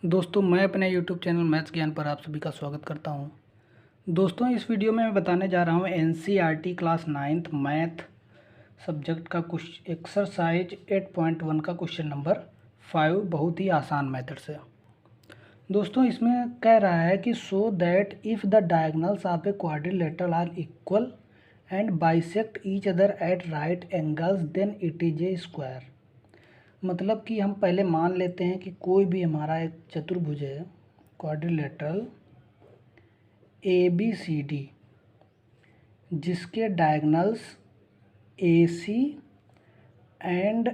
दोस्तों मैं अपने YouTube चैनल मैथ्स ज्ञान पर आप सभी का स्वागत करता हूं। दोस्तों इस वीडियो में मैं बताने जा रहा हूं NCERT class 9th math subject का कुछ एक्सरसाइज 8.1 का क्वेश्चन नंबर 5 बहुत ही आसान मेथड से। दोस्तों इसमें कह रहा है कि so that if the diagonals of a quadrilateral are equal and bisect each other at right angles then it is a square. मतलब कि हम पहले मान लेते हैं कि कोई भी हमारा एक चतुर्भुज है क्वाड्रिलेटरल ABCD जिसके डायगोनल्स AC एंड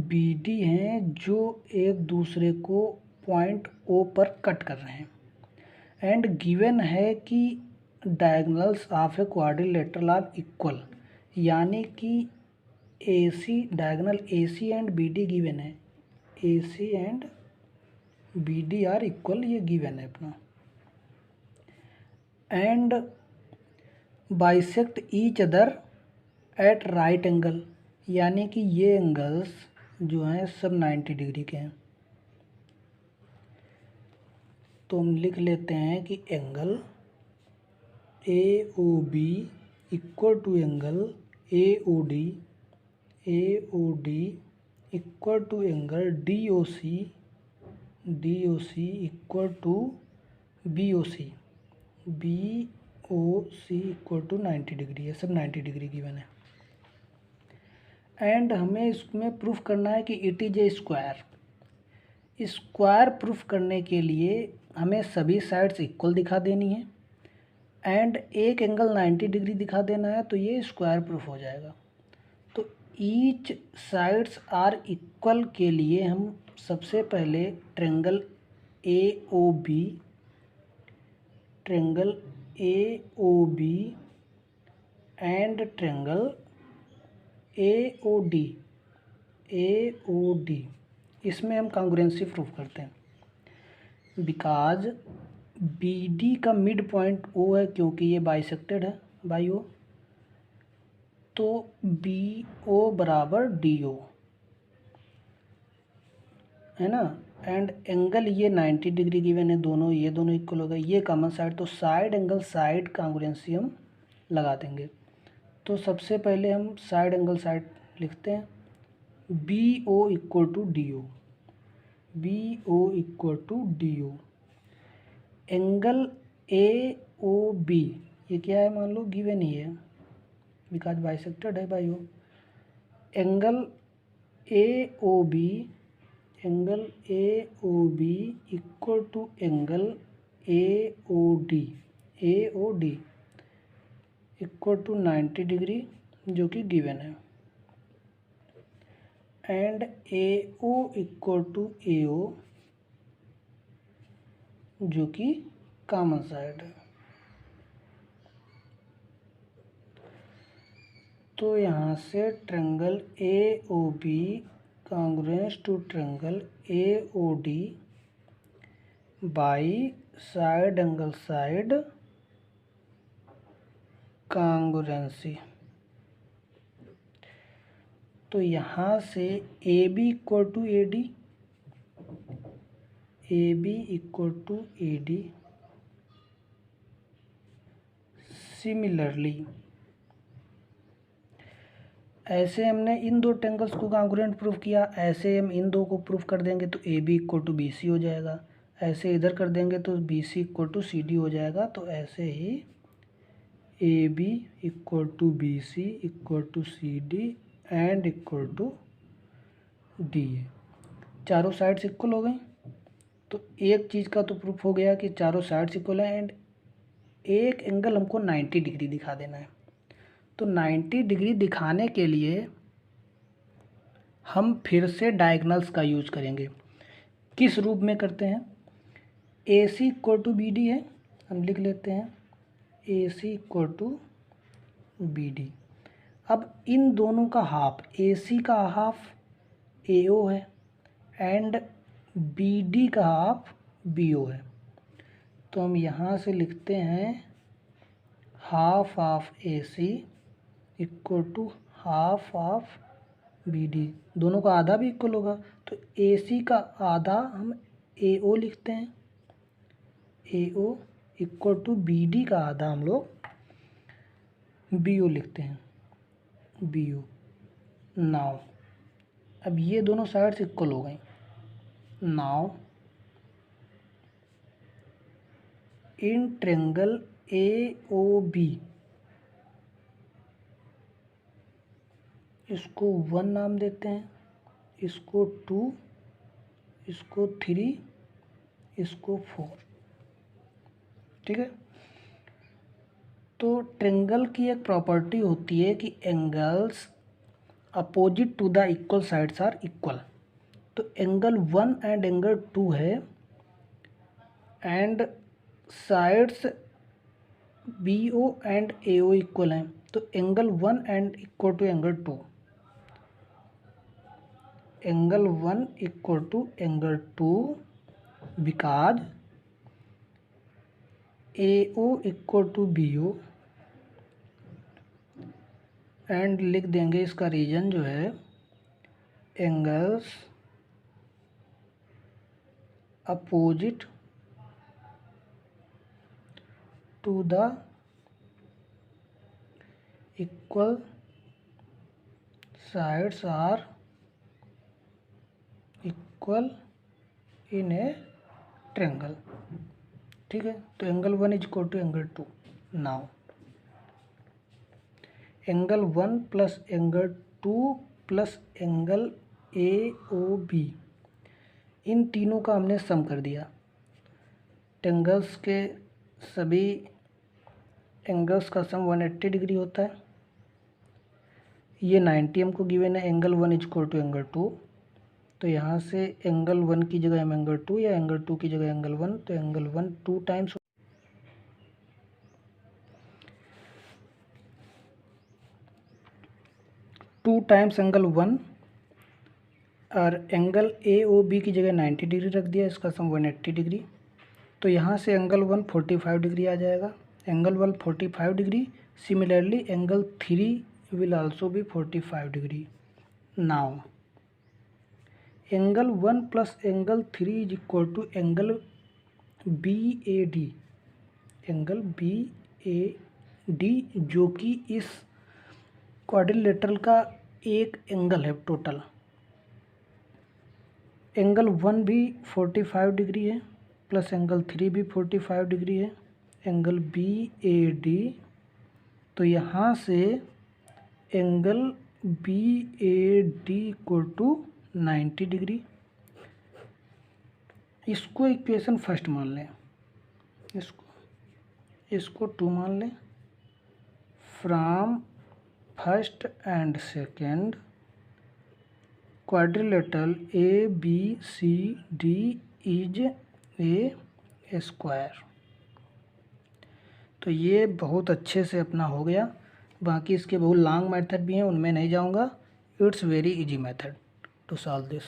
BD हैं जो एक दूसरे को पॉइंट O पर कट कर रहे हैं एंड गिवन है कि diagonals of a quadrilateral are equal, यानी कि AC diagonal AC and BD given है, AC and BD are equal, ये गिवन है अपना, and bisect each other at right angle, यानी कि ये एंगल्स जो हैं सब 90 डिग्री के हैं। तो हम लिख लेते हैं कि angle AOB equal to angle AOD equal to angle DOC equal to BOC equal to 90 degree है, सब 90 डिग्री की बने। एंड हमें इसमें प्रूफ करना है कि it is a square. Square proof करने के लिए हमें सभी साइड्स इक्वल दिखा देनी है एंड एक एंगल 90 डिग्री दिखा देना है, तो ये स्क्वायर प्रूफ हो जाएगा। तो ईच साइड्स आर इक्वल के लिए हम सबसे पहले triangle AOB and triangle AOD इसमें हम कॉन्ग्रुएंसी प्रूफ करते हैं बिकॉज BD का मिड पॉइंट O है, क्योंकि ये बाइसेक्टेड है बाई O, तो BO बराबर DO है ना। एंड एंगल ये 90 डिग्री गिवन है, दोनों ये दोनों इक्वल हो गए, ये कॉमन साइड, तो साइड एंगल साइड कॉन्ग्रुएंसी हम लगा देंगे। तो सबसे पहले हम साइड एंगल साइड लिखते हैं, BO equal to DO। Angle AOB ये क्या है, मान लो गिवन ही है बिकॉज बाइसेक्टेड है by O। Angle AOB equal to angle AOD equal to 90 degree जो कि गिवन है, and AO equal to AO जो कि कॉमन साइड है। तो यहाँ से triangle AOB congruence to triangle AOD by side angle side congruency. तो यहाँ से AB equal to AD similarly ऐसे हमने इन दो ट्रेंगल्स को कॉन्ग्रुएंट प्रूफ किया, ऐसे हम इन दो को प्रूफ कर देंगे तो AB इक्वल टू BC हो जाएगा, ऐसे इधर कर देंगे तो BC इक्वल टू CD हो जाएगा। तो ऐसे ही AB equal to BC equal to CD and equal to DA, चारों साइड्स इक्वल हो गई। तो एक चीज़ का तो प्रूफ हो गया कि चारों साइड्स इक्वल है, एंड एक एंगल हमको 90 डिग्री दिखा देना है। तो 90 डिग्री दिखाने के लिए हम फिर से डायगोनल्स का यूज करेंगे। किस रूप में करते हैं, AC इक्वल टू BD है, हम लिख लेते हैं AC इक्वल टू BD। अब इन दोनों का हाफ, AC का हाफ AO है एंड BD का हाफ BO है, तो हम यहाँ से लिखते हैं half of AC equal to half of BD, दोनों का आधा भी इक्वल होगा, तो AC का आधा हम ए ओ लिखते हैं, A O equal to B D का आधा हम लोग बी ओ लिखते हैं, बी ओ। नाउ अब ये दोनों साइड्स इक्वल हो गई। Now in triangle A O B, इसको 1 नाम देते हैं, इसको 2, इसको 3, इसको 4। ठीक है। तो ट्रायंगल की एक प्रॉपर्टी होती है कि angles opposite to the equal sides are equal. तो एंगल 1 एंड एंगल 2 है and sides B O and A O equal हैं, तो angle 1 and equal to angle 2, angle 1 equal to angle 2 because A O equal to B O, and लिख देंगे इसका reason जो है angles opposite to the equal sides are equal in a triangle. ठीक है। तो angle 1 is equal to angle 2। Now angle 1 plus angle 2 plus angle A O B, इन तीनों का हमने सम कर दिया। ट्रायंगल्स के सभी एंगल्स का सम 180 डिग्री होता है। ये 90 हमको गिवन है। Angle 1 is equal to angle 2, तो यहाँ से एंगल 1 की जगह हम एंगल 2 या एंगल 2 की जगह एंगल 1, तो एंगल 1 2 टाइम्स, एंगल 1, और एंगल ए ओ बी की जगह 90 डिग्री रख दिया, इसका सम 180 डिग्री। तो यहाँ से एंगल 1 45 डिग्री आ जाएगा। Angle 1 45 degree. Similarly angle 3 will also be 45 degree. Now angle 1 plus angle 3 is equal to angle B A D, angle B A D जो कि इस क्वाड्रिलेटरल का एक एंगल है टोटल। एंगल 1 भी 45 डिग्री है प्लस एंगल 3 भी 45 डिग्री है, एंगल बी ए डी। तो यहाँ से angle B A D equal to 90 degree. इसको इक्वेशन फर्स्ट मान लें, इसको 2 मान लें। From first and second quadrilateral A B C D is a square. तो ये बहुत अच्छे से अपना हो गया। बाकी इसके बहुत लॉन्ग मेथड भी हैं, उनमें नहीं जाऊंगा। It's very easy method to solve this.